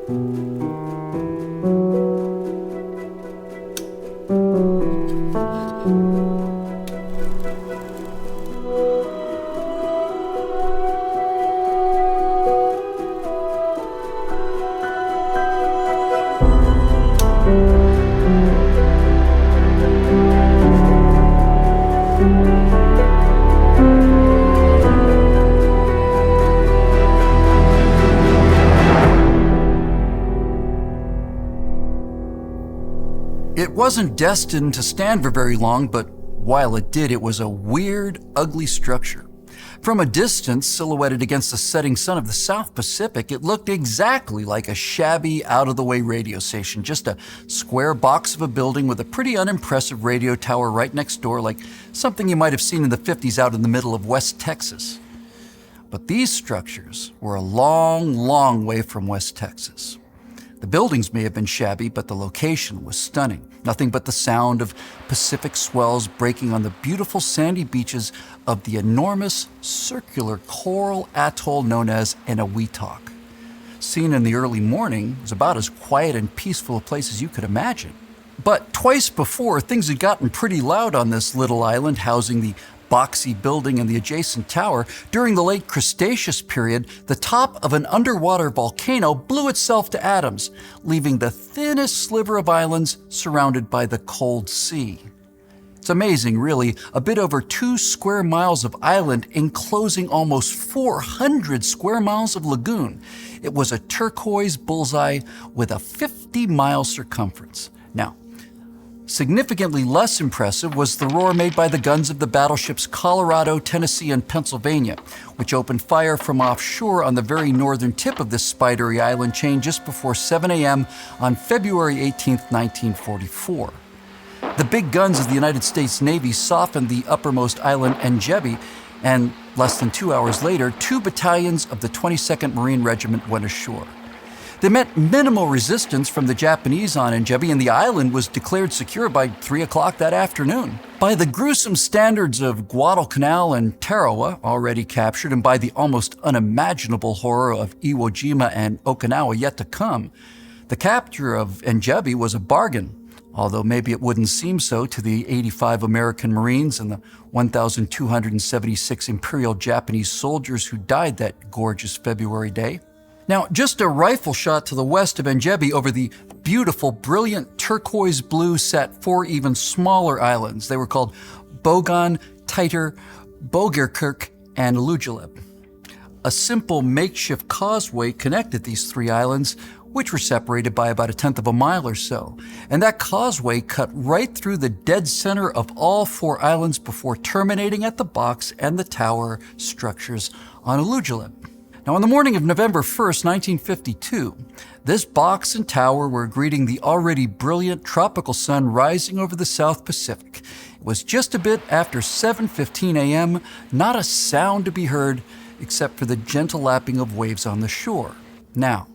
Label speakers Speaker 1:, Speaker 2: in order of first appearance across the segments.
Speaker 1: It wasn't destined to stand for very long, but while it did, it was a weird, ugly structure. From a distance, silhouetted against the setting sun of the South Pacific, it looked exactly like a shabby, out-of-the-way radio station, just a square box of a building with a pretty unimpressive radio tower right next door, like something you might have seen in the 50s out in the middle of West Texas. But these structures were a long, long way from West Texas. The buildings may have been shabby, but the location was stunning. Nothing but the sound of Pacific swells breaking on the beautiful sandy beaches of the enormous circular coral atoll known as Eniwetok. Seen in the early morning, it was about as quiet and peaceful a place as you could imagine. But twice before, things had gotten pretty loud on this little island housing the boxy building and the adjacent tower. During the late Cretaceous period, the top of an underwater volcano blew itself to atoms, leaving the thinnest sliver of islands surrounded by the cold sea. It's amazing, really, a bit over 2 square miles of island enclosing almost 400 square miles of lagoon. It was a turquoise bullseye with a 50-mile circumference. Now, significantly less impressive was the roar made by the guns of the battleships Colorado, Tennessee, and Pennsylvania, which opened fire from offshore on the very northern tip of this spidery island chain just before 7 a.m. on February 18, 1944. The big guns of the United States Navy softened the uppermost island, Entebbe, and less than 2 hours later, 2 battalions of the 22nd Marine Regiment went ashore. They met minimal resistance from the Japanese on Entebbe, and the island was declared secure by 3 o'clock that afternoon. By the gruesome standards of Guadalcanal and Tarawa, already captured, and by the almost unimaginable horror of Iwo Jima and Okinawa yet to come, the capture of Entebbe was a bargain, although maybe it wouldn't seem so to the 85 American Marines and the 1,276 Imperial Japanese soldiers who died that gorgeous February day. Now, just a rifle shot to the west of Entebbe over the beautiful, brilliant turquoise blue sat 4 even smaller islands. They were called Bogon, Titer, Bogirkirk, and Lujuleb. A simple makeshift causeway connected these 3 islands, which were separated by about 1/10 of a mile or so. And that causeway cut right through the dead center of all 4 islands before terminating at the box and the tower structures on Lujuleb. Now, on the morning of November 1st, 1952, this box and tower were greeting the already brilliant tropical sun rising over the South Pacific. It was just a bit after 7:15 a.m., not a sound to be heard except for the gentle lapping of waves on the shore. Now,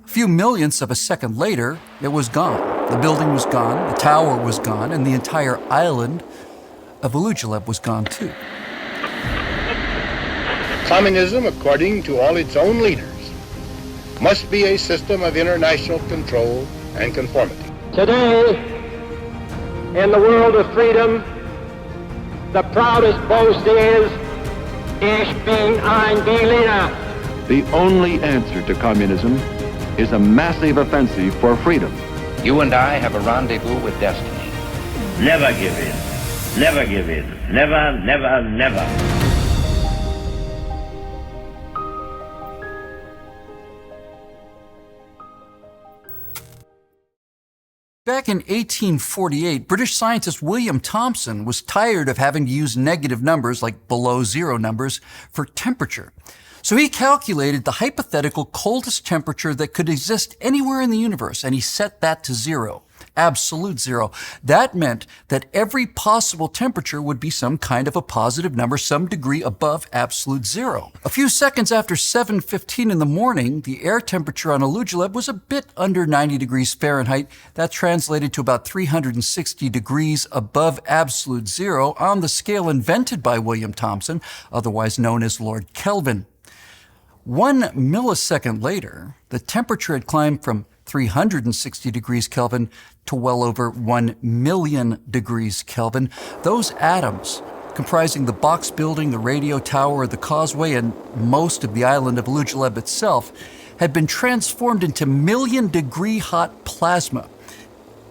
Speaker 1: a few millionths of a second later, it was gone. The building was gone, the tower was gone, and the entire island of Lujuleb was gone too.
Speaker 2: Communism, according to all its own leaders, must be a system of international control and conformity.
Speaker 3: Today, in the world of freedom, the proudest boast is, Ich bin ein Berliner.
Speaker 4: The only answer to communism is a massive offensive for freedom.
Speaker 5: You and I have a rendezvous with destiny.
Speaker 6: Never give in. Never give in. Never, never, never.
Speaker 1: Back in 1848, British scientist William Thomson was tired of having to use negative numbers, like below zero numbers, for temperature. So he calculated the hypothetical coldest temperature that could exist anywhere in the universe, and he set that to 0. Absolute 0. That meant that every possible temperature would be some kind of a positive number, some degree above absolute 0. A few seconds after 7:15 in the morning, the air temperature on Lujuleb was a bit under 90 degrees Fahrenheit. That translated to about 360 degrees above absolute 0 on the scale invented by William Thomson, otherwise known as Lord Kelvin. 1 millisecond later, the temperature had climbed from 360 degrees Kelvin to well over 1 million degrees Kelvin. Those atoms, comprising the box building, the radio tower, the causeway, and most of the island of Alujuleb itself, had been transformed into million-degree hot plasma.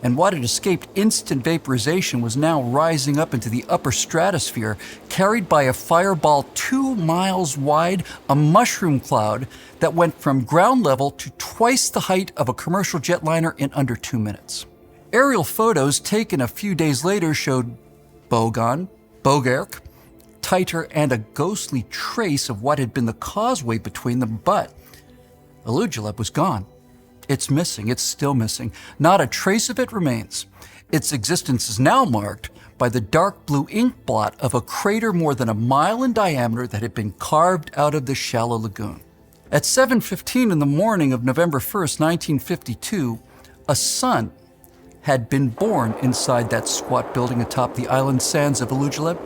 Speaker 1: And what had escaped instant vaporization was now rising up into the upper stratosphere, carried by a fireball 2 miles wide, a mushroom cloud that went from ground level to twice the height of a commercial jetliner in under 2 minutes. Aerial photos taken a few days later showed Bogan, Bogerk, Titor, and a ghostly trace of what had been the causeway between them, but Alujuleb was gone. It's missing. It's still missing. Not a trace of it remains. Its existence is now marked by the dark blue ink blot of a crater more than a mile in diameter that had been carved out of the shallow lagoon. At 7:15 in the morning of November 1st, 1952, a son had been born inside that squat building atop the island sands of Alujuleb.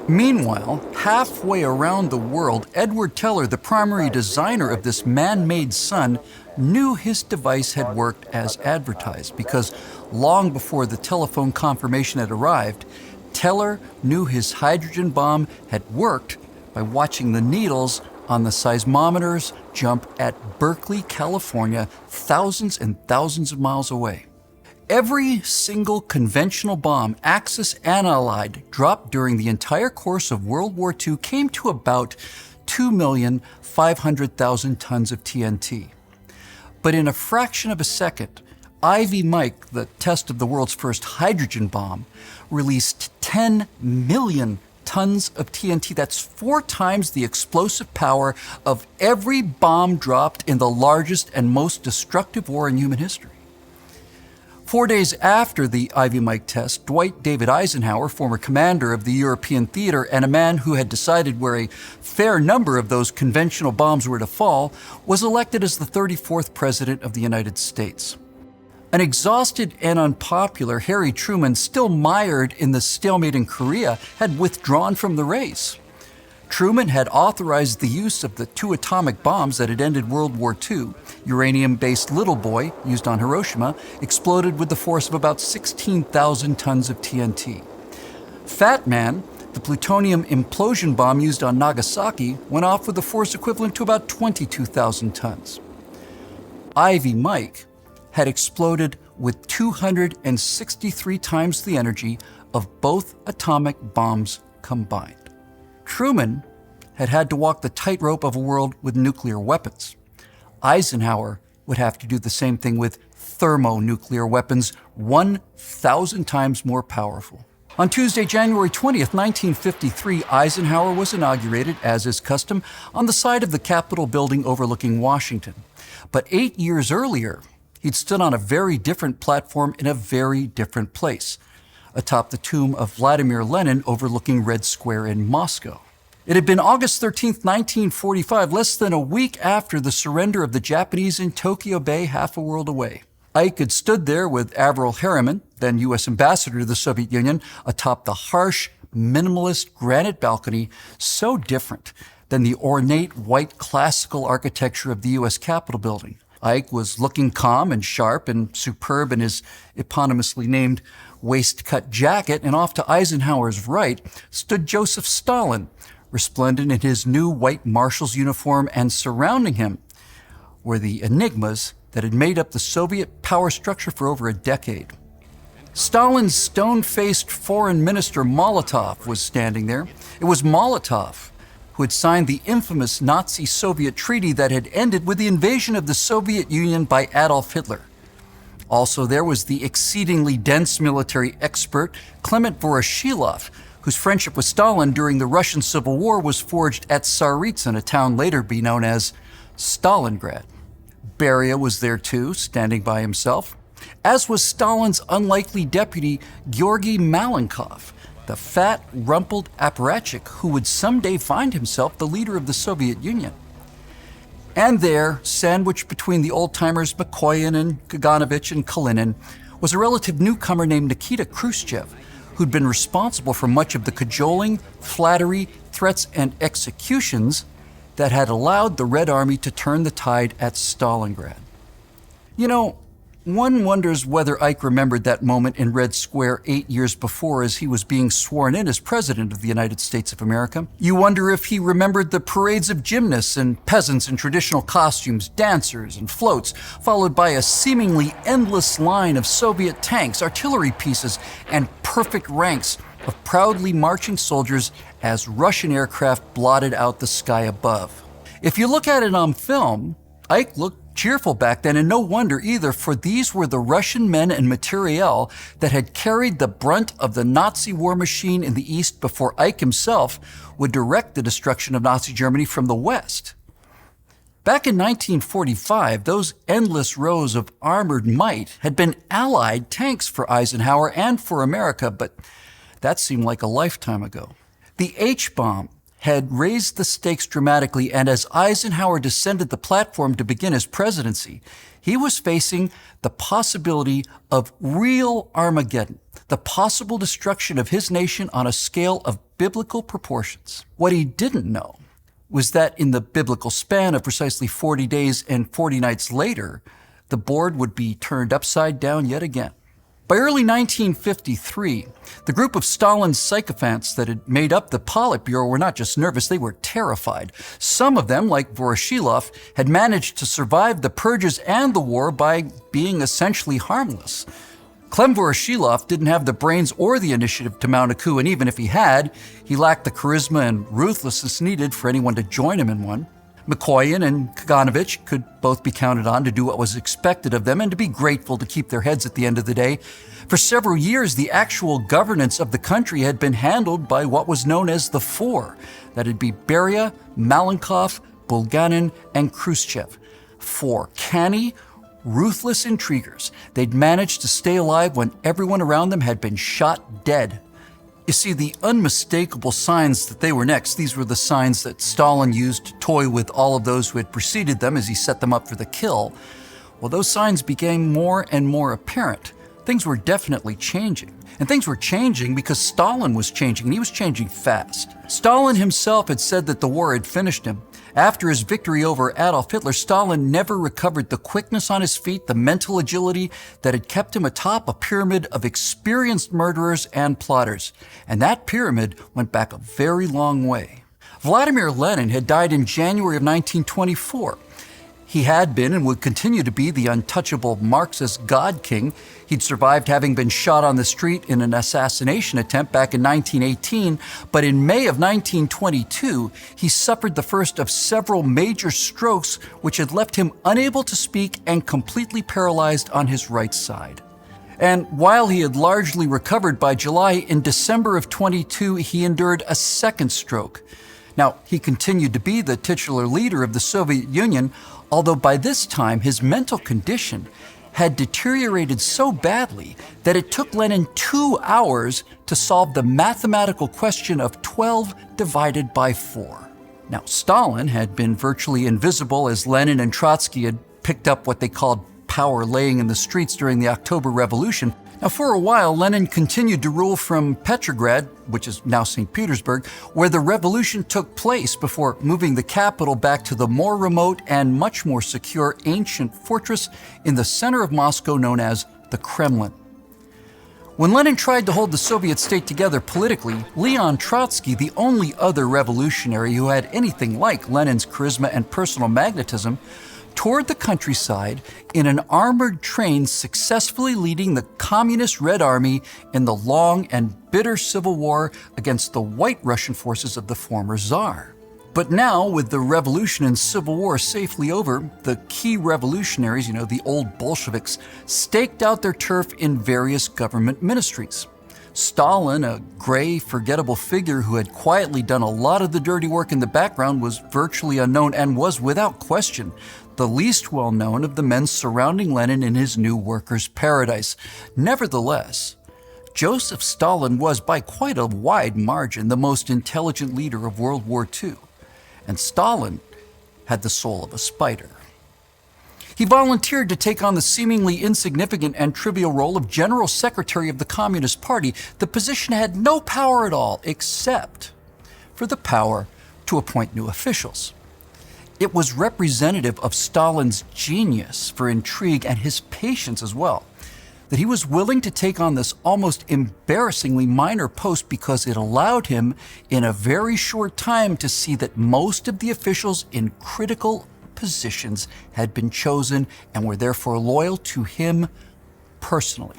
Speaker 1: Meanwhile, halfway around the world, Edward Teller, the primary designer of this man-made sun, knew his device had worked as advertised because long before the telephone confirmation had arrived, Teller knew his hydrogen bomb had worked by watching the needles on the seismometers jump at Berkeley, California, thousands and thousands of miles away. Every single conventional bomb, Axis and Allied, dropped during the entire course of World War II came to about 2,500,000 tons of TNT. But in a fraction of a second, Ivy Mike, the test of the world's first hydrogen bomb, released 10 million tons of TNT. That's 4 times the explosive power of every bomb dropped in the largest and most destructive war in human history. 4 days after the Ivy Mike test, Dwight David Eisenhower, former commander of the European theater and a man who had decided where a fair number of those conventional bombs were to fall, was elected as the 34th President of the United States. An exhausted and unpopular Harry Truman, still mired in the stalemate in Korea, had withdrawn from the race. Truman had authorized the use of the 2 atomic bombs that had ended World War II. Uranium-based Little Boy, used on Hiroshima, exploded with the force of about 16,000 tons of TNT. Fat Man, the plutonium implosion bomb used on Nagasaki, went off with a force equivalent to about 22,000 tons. Ivy Mike had exploded with 263 times the energy of both atomic bombs combined. Truman had had to walk the tightrope of a world with nuclear weapons. Eisenhower would have to do the same thing with thermonuclear weapons, 1,000 times more powerful. On Tuesday, January 20th, 1953, Eisenhower was inaugurated, as is custom, on the side of the Capitol building overlooking Washington. But 8 years earlier, he'd stood on a very different platform in a very different place, atop the tomb of Vladimir Lenin overlooking Red Square in Moscow. It had been August 13th, 1945, less than a week after the surrender of the Japanese in Tokyo Bay, half a world away. Ike had stood there with Averell Harriman, then U.S. ambassador to the Soviet Union, atop the harsh, minimalist granite balcony, so different than the ornate white classical architecture of the U.S. Capitol building. Ike was looking calm and sharp and superb in his eponymously named waistcut jacket, and off to Eisenhower's right stood Joseph Stalin, resplendent in his new white marshal's uniform, and surrounding him were the enigmas that had made up the Soviet power structure for over a decade. Stalin's stone-faced foreign minister Molotov was standing there. It was Molotov who had signed the infamous Nazi-Soviet treaty that had ended with the invasion of the Soviet Union by Adolf Hitler. Also there was the exceedingly dense military expert Clement Voroshilov, whose friendship with Stalin during the Russian Civil War was forged at Tsaritsyn, a town later to be known as Stalingrad. Beria was there too, standing by himself, as was Stalin's unlikely deputy Georgy Malenkov, the fat, rumpled apparatchik who would someday find himself the leader of the Soviet Union. And there, sandwiched between the old-timers Mikoyan and Kaganovich and Kalinin, was a relative newcomer named Nikita Khrushchev, who'd been responsible for much of the cajoling, flattery, threats, and executions that had allowed the Red Army to turn the tide at Stalingrad. You know, one wonders whether Ike remembered that moment in Red Square 8 years before as he was being sworn in as President of the United States of America. You wonder if he remembered the parades of gymnasts and peasants in traditional costumes, dancers and floats, followed by a seemingly endless line of Soviet tanks, artillery pieces, and perfect ranks of proudly marching soldiers as Russian aircraft blotted out the sky above. If you look at it on film, Ike looked cheerful back then, and no wonder either, for these were the Russian men and materiel that had carried the brunt of the Nazi war machine in the East before Ike himself would direct the destruction of Nazi Germany from the West. Back in 1945, those endless rows of armored might had been Allied tanks for Eisenhower and for America, but that seemed like a lifetime ago. The H-bomb had raised the stakes dramatically, and as Eisenhower descended the platform to begin his presidency, he was facing the possibility of real Armageddon, the possible destruction of his nation on a scale of biblical proportions. What he didn't know was that in the biblical span of precisely 40 days and 40 nights later, the board would be turned upside down yet again. By early 1953, the group of Stalin's sycophants that had made up the Politburo were not just nervous, they were terrified. Some of them, like Voroshilov, had managed to survive the purges and the war by being essentially harmless. Clem Voroshilov didn't have the brains or the initiative to mount a coup, and even if he had, he lacked the charisma and ruthlessness needed for anyone to join him in one. Mikoyan and Kaganovich could both be counted on to do what was expected of them and to be grateful to keep their heads at the end of the day. For several years, the actual governance of the country had been handled by what was known as the Four. That'd be Beria, Malenkov, Bulganin, and Khrushchev. Four canny, ruthless intriguers. They'd managed to stay alive when everyone around them had been shot dead. You see, the unmistakable signs that they were next, these were the signs that Stalin used to toy with all of those who had preceded them as he set them up for the kill. Well, those signs became more and more apparent. Things were definitely changing. And things were changing because Stalin was changing, and he was changing fast. Stalin himself had said that the war had finished him. After his victory over Adolf Hitler, Stalin never recovered the quickness on his feet, the mental agility that had kept him atop a pyramid of experienced murderers and plotters. And that pyramid went back a very long way. Vladimir Lenin had died in January of 1924. He had been and would continue to be the untouchable Marxist God King. He'd survived having been shot on the street in an assassination attempt back in 1918, but in May of 1922, he suffered the first of several major strokes which had left him unable to speak and completely paralyzed on his right side. And while he had largely recovered by July, in December of 22, he endured a second stroke. Now, he continued to be the titular leader of the Soviet Union, although by this time his mental condition had deteriorated so badly that it took Lenin 2 hours to solve the mathematical question of 12 divided by 4. Now, Stalin had been virtually invisible as Lenin and Trotsky had picked up what they called power laying in the streets during the October Revolution. Now, for a while, Lenin continued to rule from Petrograd, which is now St. Petersburg, where the revolution took place before moving the capital back to the more remote and much more secure ancient fortress in the center of Moscow known as the Kremlin. When Lenin tried to hold the Soviet state together politically, Leon Trotsky, the only other revolutionary who had anything like Lenin's charisma and personal magnetism, toured the countryside in an armored train, successfully leading the Communist Red Army in the long and bitter civil war against the White Russian forces of the former Tsar. But now, with the revolution and civil war safely over, the key revolutionaries, the old Bolsheviks, staked out their turf in various government ministries. Stalin, a gray, forgettable figure who had quietly done a lot of the dirty work in the background, was virtually unknown and was, without question, the least well-known of the men surrounding Lenin in his new workers' paradise. Nevertheless, Joseph Stalin was, by quite a wide margin, the most intelligent leader of World War II. And Stalin had the soul of a spider. He volunteered to take on the seemingly insignificant and trivial role of General Secretary of the Communist Party. The position had no power at all, except for the power to appoint new officials. It was representative of Stalin's genius for intrigue and his patience as well, that he was willing to take on this almost embarrassingly minor post because it allowed him in a very short time to see that most of the officials in critical positions had been chosen and were therefore loyal to him personally.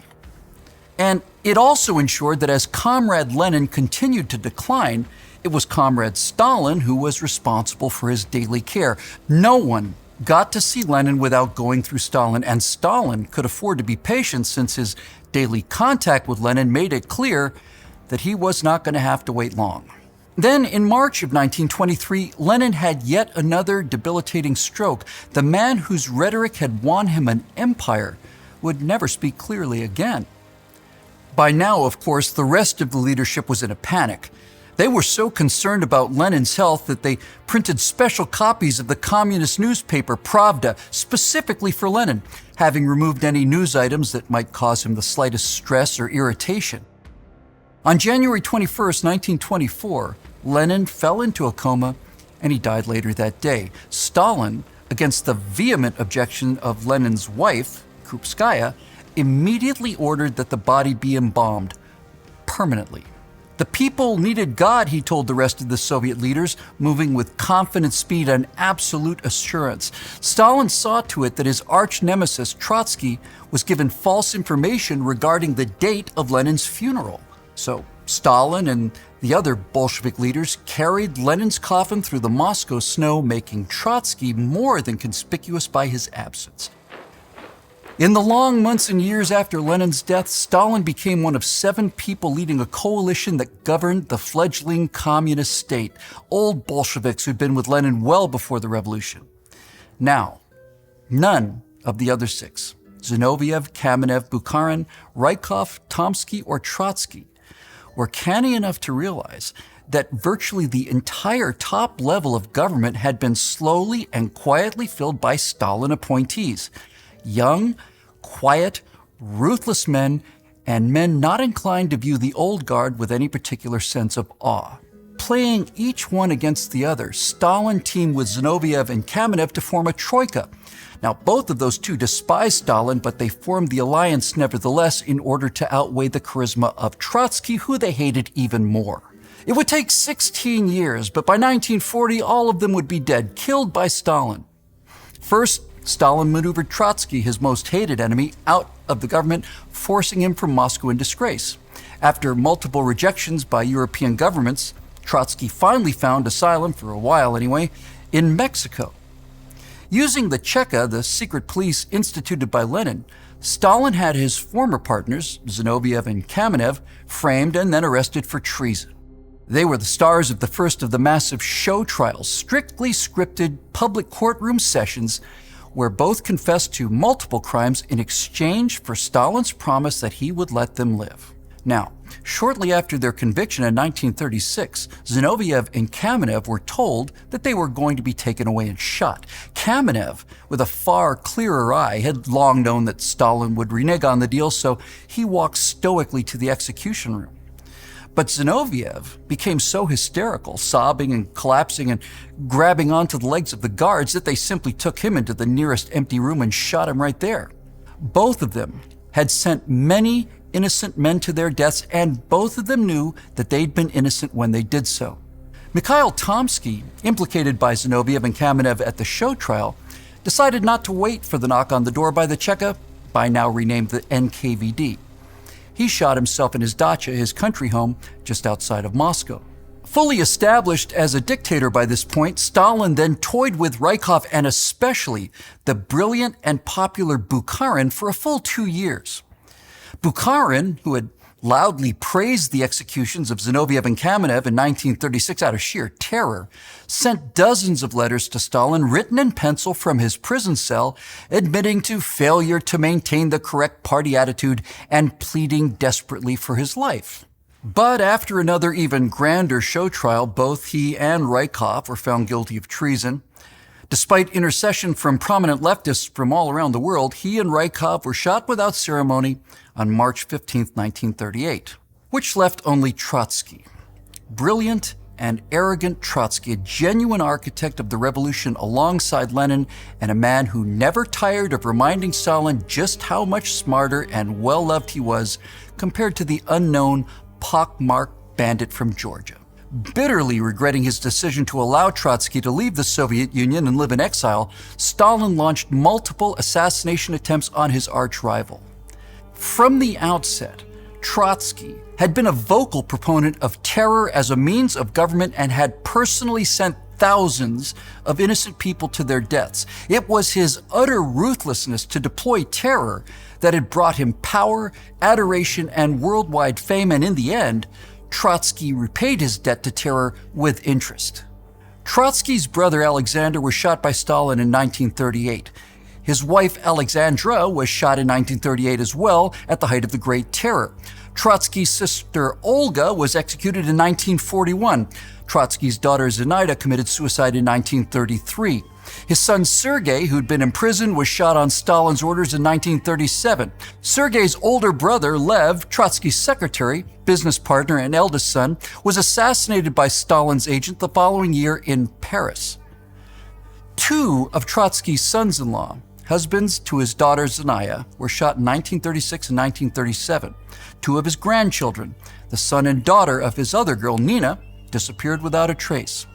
Speaker 1: And it also ensured that as Comrade Lenin continued to decline, it was Comrade Stalin who was responsible for his daily care. No one got to see Lenin without going through Stalin, and Stalin could afford to be patient since his daily contact with Lenin made it clear that he was not going to have to wait long. Then, in March of 1923, Lenin had yet another debilitating stroke. The man whose rhetoric had won him an empire would never speak clearly again. By now, of course, the rest of the leadership was in a panic. They were so concerned about Lenin's health that they printed special copies of the communist newspaper Pravda specifically for Lenin, having removed any news items that might cause him the slightest stress or irritation. On January 21, 1924, Lenin fell into a coma and he died later that day. Stalin, against the vehement objection of Lenin's wife, Krupskaya, immediately ordered that the body be embalmed permanently. The people needed God, he told the rest of the Soviet leaders, moving with confident speed and absolute assurance. Stalin saw to it that his arch-nemesis, Trotsky, was given false information regarding the date of Lenin's funeral. So Stalin and the other Bolshevik leaders carried Lenin's coffin through the Moscow snow, making Trotsky more than conspicuous by his absence. In the long months and years after Lenin's death, Stalin became one of 7 people leading a coalition that governed the fledgling communist state, old Bolsheviks who'd been with Lenin well before the revolution. Now, none of the other 6, Zinoviev, Kamenev, Bukharin, Rykov, Tomsky, or Trotsky, were canny enough to realize that virtually the entire top level of government had been slowly and quietly filled by Stalin appointees. Young, quiet, ruthless men, and men not inclined to view the old guard with any particular sense of awe. Playing each one against the other, Stalin teamed with Zinoviev and Kamenev to form a troika. Now, both of those two despised Stalin, but they formed the alliance nevertheless in order to outweigh the charisma of Trotsky, who they hated even more. It would take 16 years, but by 1940, all of them would be dead, killed by Stalin. First, Stalin maneuvered Trotsky, his most hated enemy, out of the government, forcing him from Moscow in disgrace. After multiple rejections by European governments, Trotsky finally found asylum, for a while anyway, in Mexico. Using the Cheka, the secret police instituted by Lenin, Stalin had his former partners, Zinoviev and Kamenev, framed and then arrested for treason. They were the stars of the first of the massive show trials, strictly scripted public courtroom sessions where both confessed to multiple crimes in exchange for Stalin's promise that he would let them live. Now, shortly after their conviction in 1936, Zinoviev and Kamenev were told that they were going to be taken away and shot. Kamenev, with a far clearer eye, had long known that Stalin would renege on the deal, so he walked stoically to the execution room. But Zinoviev became so hysterical, sobbing and collapsing and grabbing onto the legs of the guards, that they simply took him into the nearest empty room and shot him right there. Both of them had sent many innocent men to their deaths, and both of them knew that they'd been innocent when they did so. Mikhail Tomsky, implicated by Zinoviev and Kamenev at the show trial, decided not to wait for the knock on the door by the Cheka, by now renamed the NKVD. He shot himself in his dacha, his country home, just outside of Moscow. Fully established as a dictator by this point, Stalin then toyed with Rykov and especially the brilliant and popular Bukharin for a full 2 years. Bukharin, who had loudly praised the executions of Zinoviev and Kamenev in 1936 out of sheer terror, sent dozens of letters to Stalin written in pencil from his prison cell, admitting to failure to maintain the correct party attitude and pleading desperately for his life. But after another even grander show trial, both he and Rykov were found guilty of treason. Despite intercession from prominent leftists from all around the world, he and Rykov were shot without ceremony on March 15, 1938, which left only Trotsky, brilliant and arrogant Trotsky, a genuine architect of the revolution alongside Lenin, and a man who never tired of reminding Stalin just how much smarter and well-loved he was compared to the unknown, pockmarked bandit from Georgia. Bitterly regretting his decision to allow Trotsky to leave the Soviet Union and live in exile, Stalin launched multiple assassination attempts on his arch-rival. From the outset, Trotsky had been a vocal proponent of terror as a means of government and had personally sent thousands of innocent people to their deaths. It was his utter ruthlessness to deploy terror that had brought him power, adoration, and worldwide fame, and in the end, Trotsky repaid his debt to terror with interest. Trotsky's brother Alexander was shot by Stalin in 1938. His wife Alexandra was shot in 1938 as well, at the height of the Great Terror. Trotsky's sister Olga was executed in 1941. Trotsky's daughter Zenaida committed suicide in 1933. His son Sergei, who'd been imprisoned, was shot on Stalin's orders in 1937. Sergei's older brother, Lev, Trotsky's secretary, business partner, and eldest son, was assassinated by Stalin's agent the following year in Paris. Two of Trotsky's sons-in-law, husbands to his daughter Zenaida, were shot in 1936 and 1937. Two of his grandchildren, the son and daughter of his other girl, Nina, disappeared without a trace.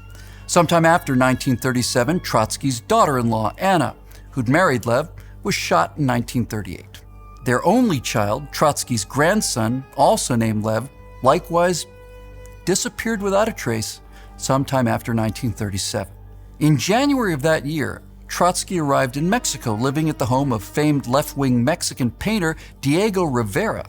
Speaker 1: Sometime after 1937, Trotsky's daughter-in-law, Anna, who'd married Lev, was shot in 1938. Their only child, Trotsky's grandson, also named Lev, likewise disappeared without a trace sometime after 1937. In January of that year, Trotsky arrived in Mexico, living at the home of famed left-wing Mexican painter Diego Rivera.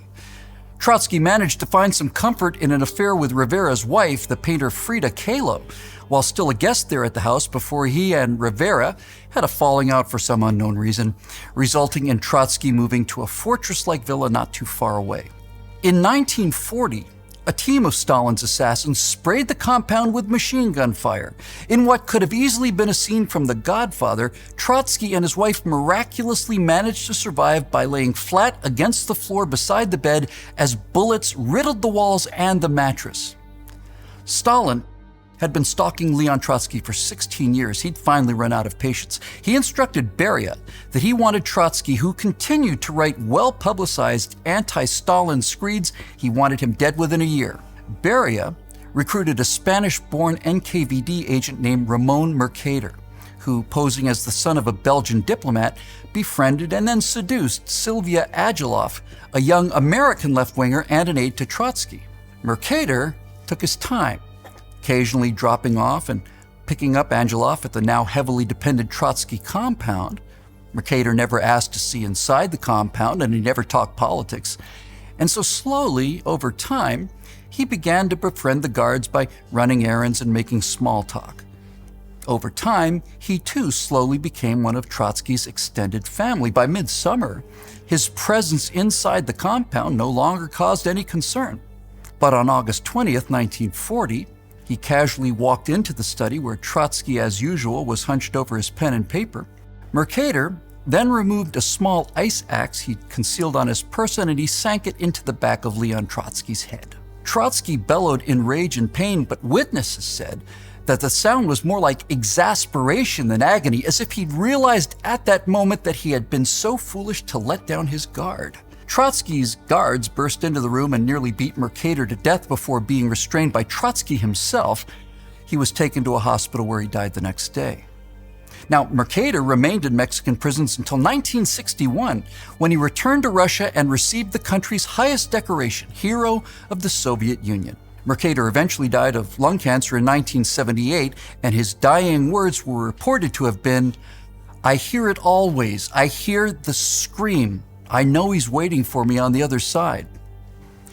Speaker 1: Trotsky managed to find some comfort in an affair with Rivera's wife, the painter Frida Kahlo, while still a guest there at the house before he and Rivera had a falling out for some unknown reason, resulting in Trotsky moving to a fortress-like villa not too far away. In 1940, a team of Stalin's assassins sprayed the compound with machine gun fire. In what could have easily been a scene from The Godfather, Trotsky and his wife miraculously managed to survive by laying flat against the floor beside the bed as bullets riddled the walls and the mattress. Stalin had been stalking Leon Trotsky for 16 years. He'd finally run out of patience. He instructed Beria that he wanted Trotsky, who continued to write well-publicized anti-Stalin screeds, he wanted him dead within a year. Beria recruited a Spanish-born NKVD agent named Ramon Mercader, who, posing as the son of a Belgian diplomat, befriended and then seduced Sylvia Agilov, a young American left-winger and an aide to Trotsky. Mercader took his time, occasionally dropping off and picking up Angelov at the now heavily dependent Trotsky compound. Mercader never asked to see inside the compound, and he never talked politics. And so slowly, over time, he began to befriend the guards by running errands and making small talk. Over time, he too slowly became one of Trotsky's extended family. By midsummer, his presence inside the compound no longer caused any concern. But on August 20th, 1940, he casually walked into the study where Trotsky, as usual, was hunched over his pen and paper. Mercader then removed a small ice axe he'd concealed on his person, and he sank it into the back of Leon Trotsky's head. Trotsky bellowed in rage and pain, but witnesses said that the sound was more like exasperation than agony, as if he'd realized at that moment that he had been so foolish to let down his guard. Trotsky's guards burst into the room and nearly beat Mercader to death before being restrained by Trotsky himself. He was taken to a hospital where he died the next day. Now, Mercader remained in Mexican prisons until 1961, when he returned to Russia and received the country's highest decoration, Hero of the Soviet Union. Mercader eventually died of lung cancer in 1978, and his dying words were reported to have been, "I hear it always. I hear the scream. I know he's waiting for me on the other side."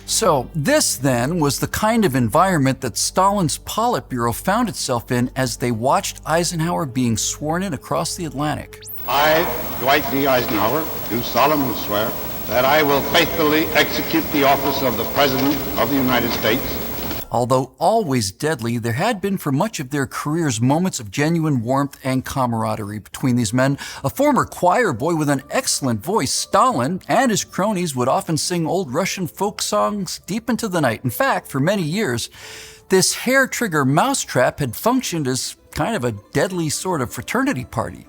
Speaker 1: So this then was the kind of environment that Stalin's Politburo found itself in as they watched Eisenhower being sworn in across the Atlantic.
Speaker 2: I, Dwight D. Eisenhower, do solemnly swear that I will faithfully execute the office of the President of the United States.
Speaker 1: Although always deadly, there had been for much of their careers moments of genuine warmth and camaraderie between these men. A former choir boy with an excellent voice, Stalin and his cronies would often sing old Russian folk songs deep into the night. In fact, for many years, This hair-trigger mousetrap had functioned as kind of a deadly sort of fraternity party.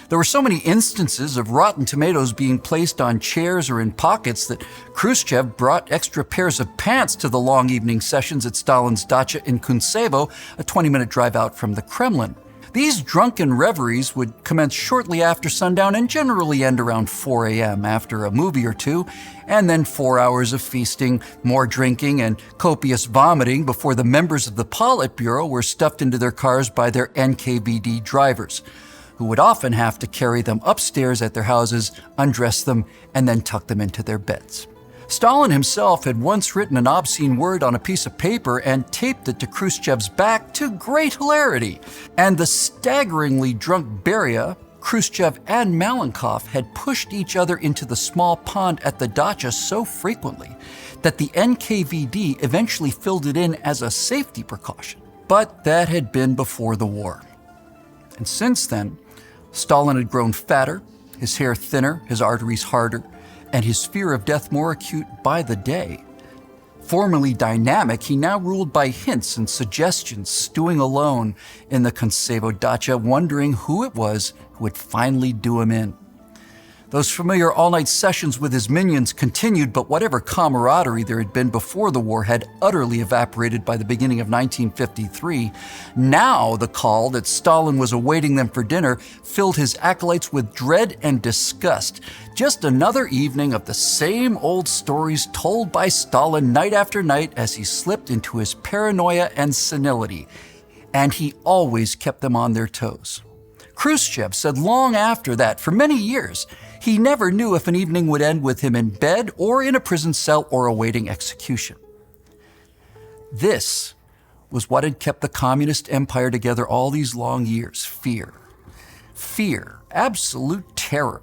Speaker 1: There were so many instances of rotten tomatoes being placed on chairs or in pockets that Khrushchev brought extra pairs of pants to the long evening sessions at Stalin's dacha in Kuntsevo, a 20-minute drive out from the Kremlin. These drunken reveries would commence shortly after sundown and generally end around 4 a.m. after a movie or two, and then 4 hours of feasting, more drinking, and copious vomiting before the members of the Politburo were stuffed into their cars by their NKVD drivers, who would often have to carry them upstairs at their houses, undress them, and then tuck them into their beds. Stalin himself had once written an obscene word on a piece of paper and taped it to Khrushchev's back to great hilarity. And the staggeringly drunk Beria, Khrushchev, and Malenkov had pushed each other into the small pond at the dacha so frequently that the NKVD eventually filled it in as a safety precaution. But that had been before the war. And since then, Stalin had grown fatter, his hair thinner, his arteries harder, and his fear of death more acute by the day. Formerly dynamic, he now ruled by hints and suggestions, stewing alone in the Kuntsevo dacha, wondering who it was who would finally do him in. Those familiar all-night sessions with his minions continued, but whatever camaraderie there had been before the war had utterly evaporated by the beginning of 1953. Now the call that Stalin was awaiting them for dinner filled his acolytes with dread and disgust. Just another evening of the same old stories told by Stalin night after night as he slipped into his paranoia and senility. And he always kept them on their toes. Khrushchev said long after that, for many years, he never knew if an evening would end with him in bed or in a prison cell or awaiting execution. This was what had kept the communist empire together all these long years: fear. Fear, absolute terror,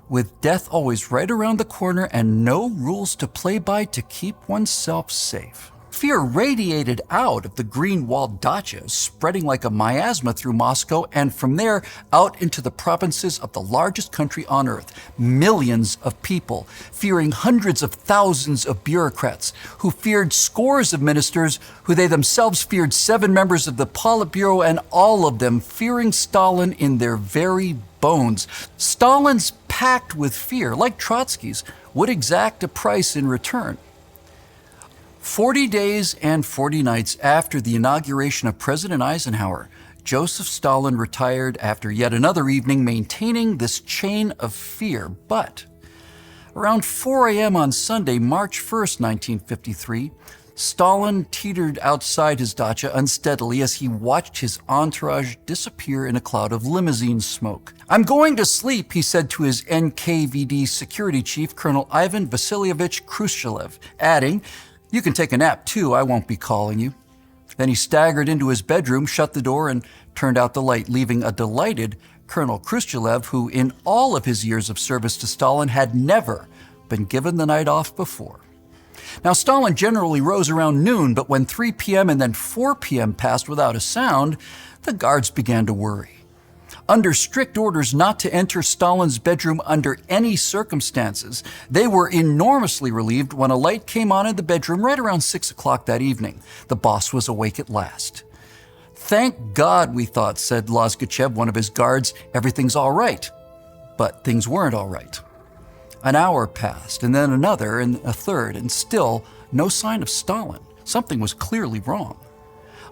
Speaker 1: with death always right around the corner and no rules to play by to keep oneself safe. Fear radiated out of the green-walled dachas, spreading like a miasma through Moscow, and from there out into the provinces of the largest country on earth. Millions of people fearing hundreds of thousands of bureaucrats, who feared scores of ministers, who they themselves feared 7 members of the Politburo, and all of them fearing Stalin in their very bones. Stalin's pact with fear, like Trotsky's, would exact a price in return. 40 days and 40 nights after the inauguration of President Eisenhower, Joseph Stalin retired after yet another evening maintaining this chain of fear. But around 4 a.m. on Sunday, March 1st, 1953, Stalin teetered outside his dacha unsteadily as he watched his entourage disappear in a cloud of limousine smoke. "I'm going to sleep," he said to his NKVD security chief, Colonel Ivan Vasilievich Khrushchev, adding, "You can take a nap too, I won't be calling you." Then he staggered into his bedroom, shut the door, and turned out the light, leaving a delighted Colonel Khrushchev, who in all of his years of service to Stalin had never been given the night off before. Now, Stalin generally rose around noon, but when 3 p.m. and then 4 p.m. passed without a sound, the guards began to worry. Under strict orders not to enter Stalin's bedroom under any circumstances, they were enormously relieved when a light came on in the bedroom right around 6 o'clock that evening. The boss was awake at last. "Thank God," we thought, said Lozgachev, one of his guards, "everything's all right." But things weren't all right. An hour passed, and then another, and a third, and still no sign of Stalin. Something was clearly wrong.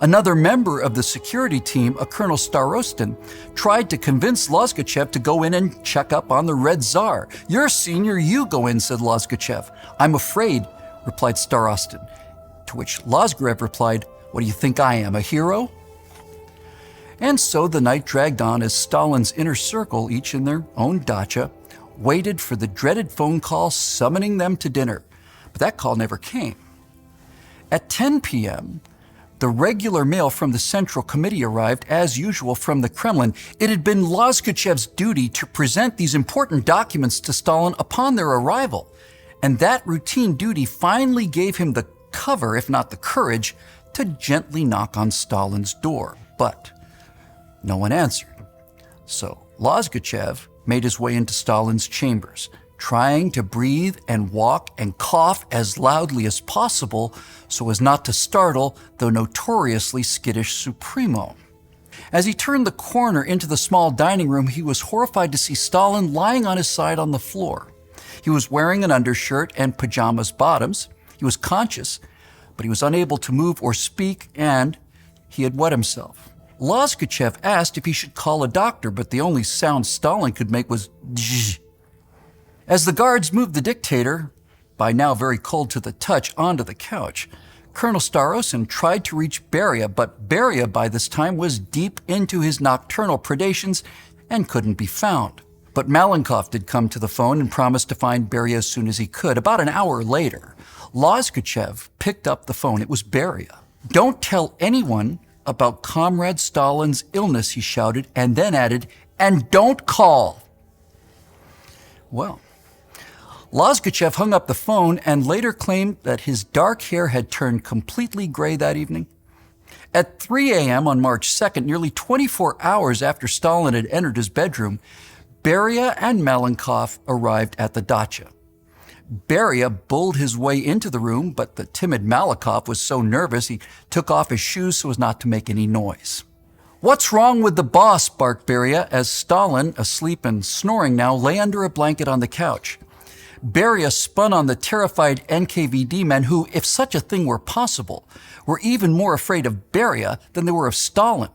Speaker 1: Another member of the security team, a Colonel Starostin, tried to convince Lozgachev to go in and check up on the Red Tsar. "You're senior, you go in," said Lozgachev. "I'm afraid," replied Starostin. To which Lozgachev replied, "What do you think I am, a hero?" And so the night dragged on as Stalin's inner circle, each in their own dacha, waited for the dreaded phone call summoning them to dinner. But that call never came. At 10 p.m., the regular mail from the Central Committee arrived, as usual, from the Kremlin. It had been Lozgachev's duty to present these important documents to Stalin upon their arrival, and that routine duty finally gave him the cover, if not the courage, to gently knock on Stalin's door. But no one answered. So Lozgachev made his way into Stalin's chambers, trying to breathe and walk and cough as loudly as possible so as not to startle the notoriously skittish Supremo. As he turned the corner into the small dining room, he was horrified to see Stalin lying on his side on the floor. He was wearing an undershirt and pajamas bottoms. He was conscious, but he was unable to move or speak, and he had wet himself. Lozgachev asked if he should call a doctor, but the only sound Stalin could make was dzz. As the guards moved the dictator, by now very cold to the touch, onto the couch, Colonel Starosin tried to reach Beria, but Beria by this time was deep into his nocturnal predations and couldn't be found. But Malenkov did come to the phone and promised to find Beria as soon as he could. About an hour later, Lozgachev picked up the phone. It was Beria. "Don't tell anyone about Comrade Stalin's illness," he shouted, and then added, "and don't call." Well, Lozgachev hung up the phone and later claimed that his dark hair had turned completely gray that evening. At 3 a.m. on March 2nd, nearly 24 hours after Stalin had entered his bedroom, Beria and Malenkov arrived at the dacha. Beria bulled his way into the room, but the timid Malenkov was so nervous he took off his shoes so as not to make any noise. "What's wrong with the boss?" barked Beria as Stalin, asleep and snoring now, lay under a blanket on the couch. Beria spun on the terrified NKVD men who, if such a thing were possible, were even more afraid of Beria than they were of Stalin.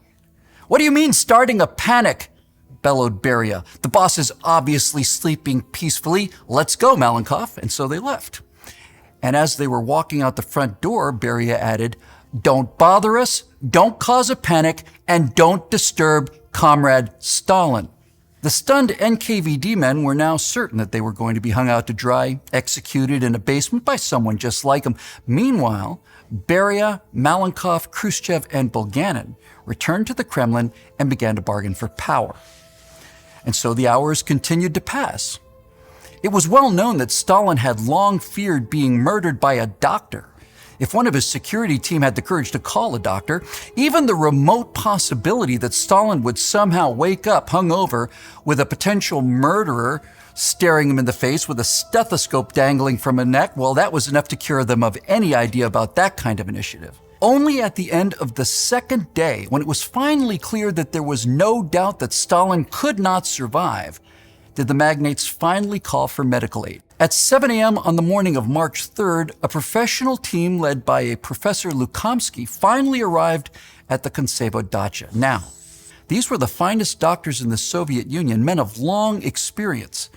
Speaker 1: "What do you mean starting a panic?" bellowed Beria. "The boss is obviously sleeping peacefully. Let's go, Malenkov." And so they left. And as they were walking out the front door, Beria added, "Don't bother us, don't cause a panic, and don't disturb Comrade Stalin." The stunned NKVD men were now certain that they were going to be hung out to dry, executed in a basement by someone just like them. Meanwhile, Beria, Malenkov, Khrushchev, and Bulganin returned to the Kremlin and began to bargain for power. And so the hours continued to pass. It was well known that Stalin had long feared being murdered by a doctor. If one of his security team had the courage to call a doctor, even the remote possibility that Stalin would somehow wake up hungover with a potential murderer staring him in the face with a stethoscope dangling from a neck, well, that was enough to cure them of any idea about that kind of initiative. Only at the end of the second day, when it was finally clear that there was no doubt that Stalin could not survive, did the magnates finally call for medical aid. At 7 a.m. on the morning of March 3rd, a professional team led by a Professor Lukamsky finally arrived at the Kontsevo dacha. Now, these were the finest doctors in the Soviet Union, men of long experience.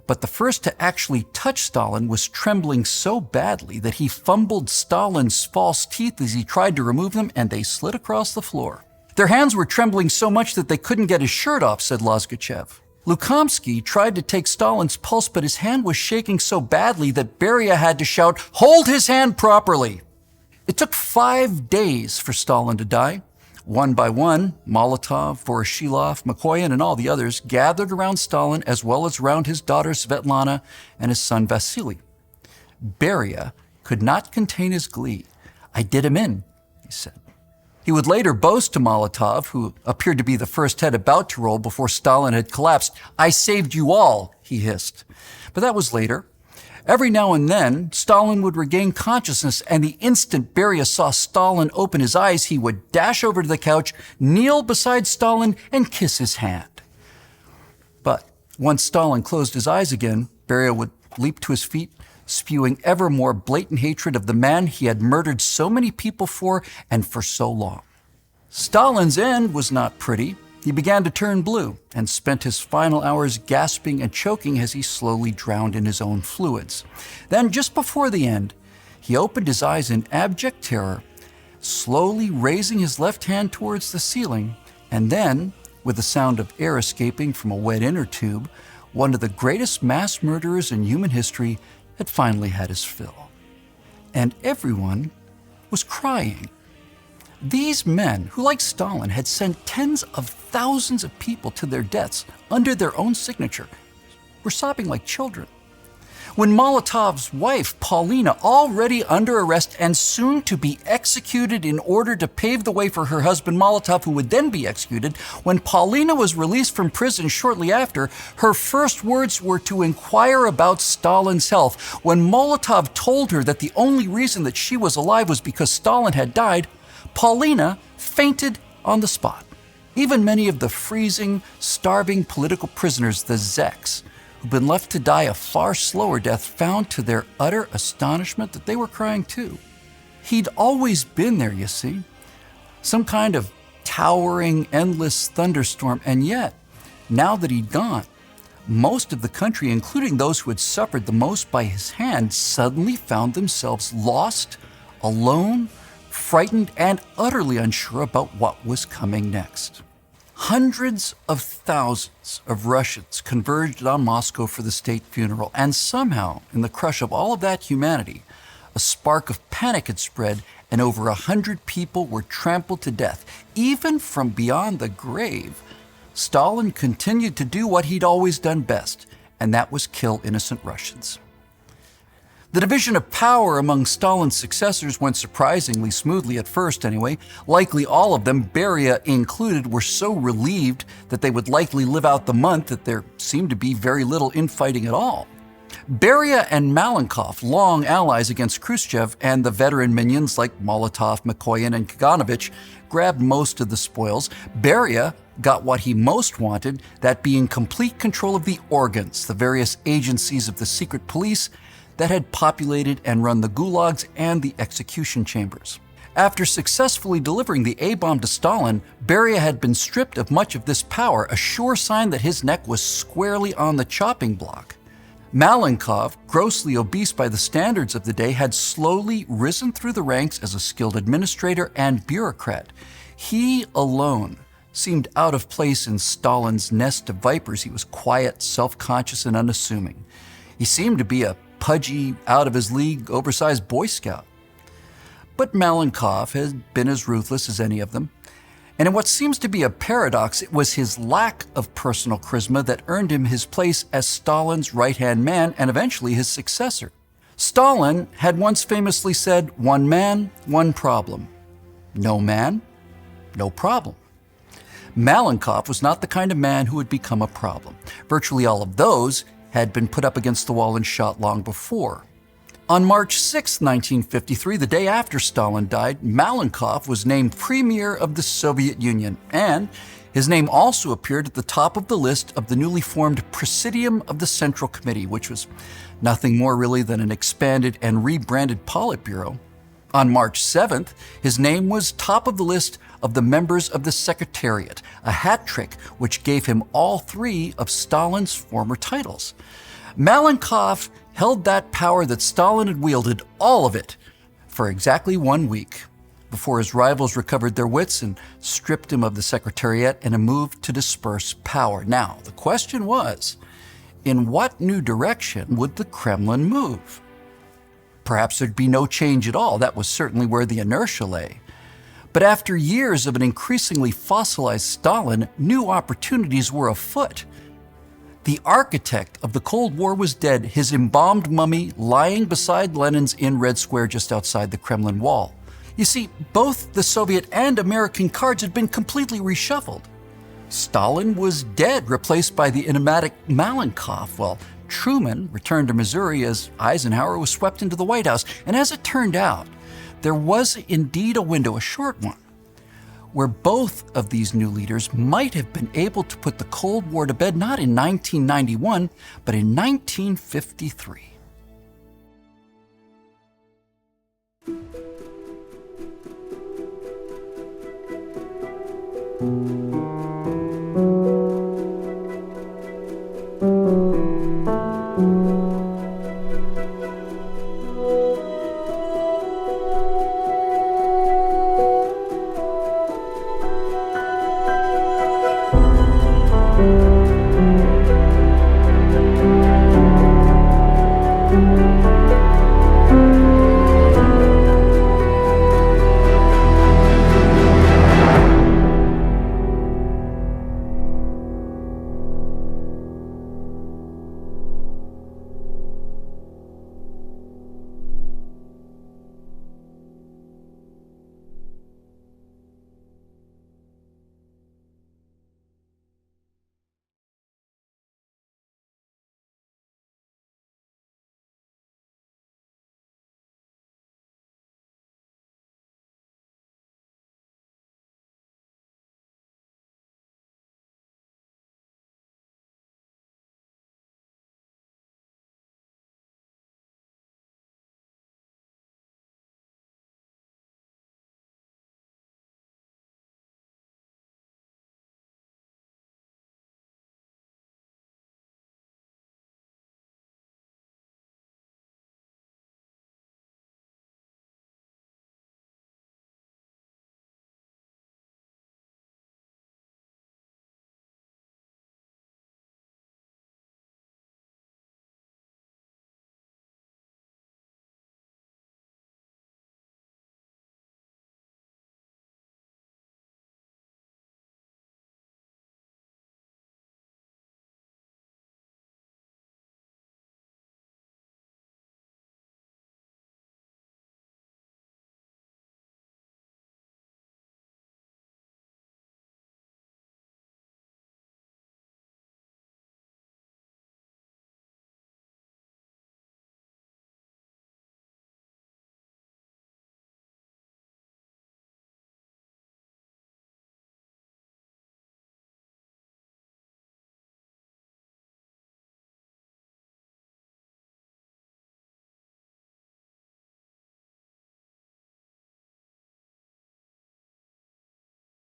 Speaker 1: But the first to actually touch Stalin was trembling so badly that he fumbled Stalin's false teeth as he tried to remove them, and they slid across the floor. "Their hands were trembling so much that they couldn't get his shirt off," said Lozgachev. Lukamsky tried to take Stalin's pulse, but his hand was shaking so badly that Beria had to shout, "Hold his hand properly!" It took 5 days for Stalin to die. One by one, Molotov, Voroshilov, Mikoyan, and all the others gathered around Stalin, as well as around his daughter Svetlana and his son Vasily. Beria could not contain his glee. "I did him in," he said. He would later boast to Molotov, who appeared to be the first head about to roll before Stalin had collapsed, "I saved you all," he hissed. But that was later. Every now and then, Stalin would regain consciousness, and the instant Beria saw Stalin open his eyes, he would dash over to the couch, kneel beside Stalin, and kiss his hand. But once Stalin closed his eyes again, Beria would leap to his feet, spewing ever more blatant hatred of the man he had murdered so many people for and for so long. Stalin's end was not pretty. He began to turn blue and spent his final hours gasping and choking as he slowly drowned in his own fluids. Then, just before the end, he opened his eyes in abject terror, slowly raising his left hand towards the ceiling, and then, with the sound of air escaping from a wet inner tube, one of the greatest mass murderers in human history had finally had his fill. And everyone was crying. These men, who like Stalin had sent tens of thousands of people to their deaths under their own signature, were sobbing like children. When Molotov's wife, Paulina, already under arrest and soon to be executed in order to pave the way for her husband Molotov, who would then be executed, when Paulina was released from prison shortly after, her first words were to inquire about Stalin's health. When Molotov told her that the only reason that she was alive was because Stalin had died, Paulina fainted on the spot. Even many of the freezing, starving political prisoners, the zeks, who'd been left to die a far slower death, found to their utter astonishment that they were crying too. He'd always been there, you see, some kind of towering, endless thunderstorm, and yet, now that he'd gone, most of the country, including those who had suffered the most by his hand, suddenly found themselves lost, alone, frightened, and utterly unsure about what was coming next. Hundreds of thousands of Russians converged on Moscow for the state funeral, and somehow, in the crush of all of that humanity, a spark of panic had spread, and over 100 people were trampled to death. Even from beyond the grave, Stalin continued to do what he'd always done best, and that was kill innocent Russians. The division of power among Stalin's successors went surprisingly smoothly at first anyway. Likely all of them, Beria included, were so relieved that they would likely live out the month that there seemed to be very little infighting at all. Beria and Malenkov, long allies against Khrushchev, and the veteran minions like Molotov, Mikoyan, and Kaganovich grabbed most of the spoils. Beria got what he most wanted, that being complete control of the organs, the various agencies of the secret police that had populated and run the gulags and the execution chambers. After successfully delivering the A-bomb to Stalin, Beria had been stripped of much of this power, a sure sign that his neck was squarely on the chopping block. Malenkov, grossly obese by the standards of the day, had slowly risen through the ranks as a skilled administrator and bureaucrat. He alone seemed out of place in Stalin's nest of vipers. He was quiet, self-conscious, and unassuming. He seemed to be a pudgy, out-of-his-league, oversized Boy Scout. But Malenkov had been as ruthless as any of them. And in what seems to be a paradox, it was his lack of personal charisma that earned him his place as Stalin's right-hand man and eventually his successor. Stalin had once famously said, "One man, one problem. No man, no problem." Malenkov was not the kind of man who would become a problem. Virtually all of those had been put up against the wall and shot long before. On March 6, 1953, the day after Stalin died, Malenkov was named Premier of the Soviet Union, and his name also appeared at the top of the list of the newly formed Presidium of the Central Committee, which was nothing more really than an expanded and rebranded Politburo. On March 7th, his name was top of the list of the members of the Secretariat, a hat trick which gave him all three of Stalin's former titles. Malenkov held that power that Stalin had wielded, all of it, for exactly 1 week, before his rivals recovered their wits and stripped him of the Secretariat in a move to disperse power. Now, the question was, in what new direction would the Kremlin move? Perhaps there'd be no change at all. That was certainly where the inertia lay. But after years of an increasingly fossilized Stalin, new opportunities were afoot. The architect of the Cold War was dead, his embalmed mummy lying beside Lenin's in Red Square just outside the Kremlin wall. You see, both the Soviet and American cards had been completely reshuffled. Stalin was dead, replaced by the enigmatic Malenkov, while Truman returned to Missouri as Eisenhower was swept into the White House. And as it turned out, there was indeed a window, a short one, where both of these new leaders might have been able to put the Cold War to bed, not in 1991, but in 1953.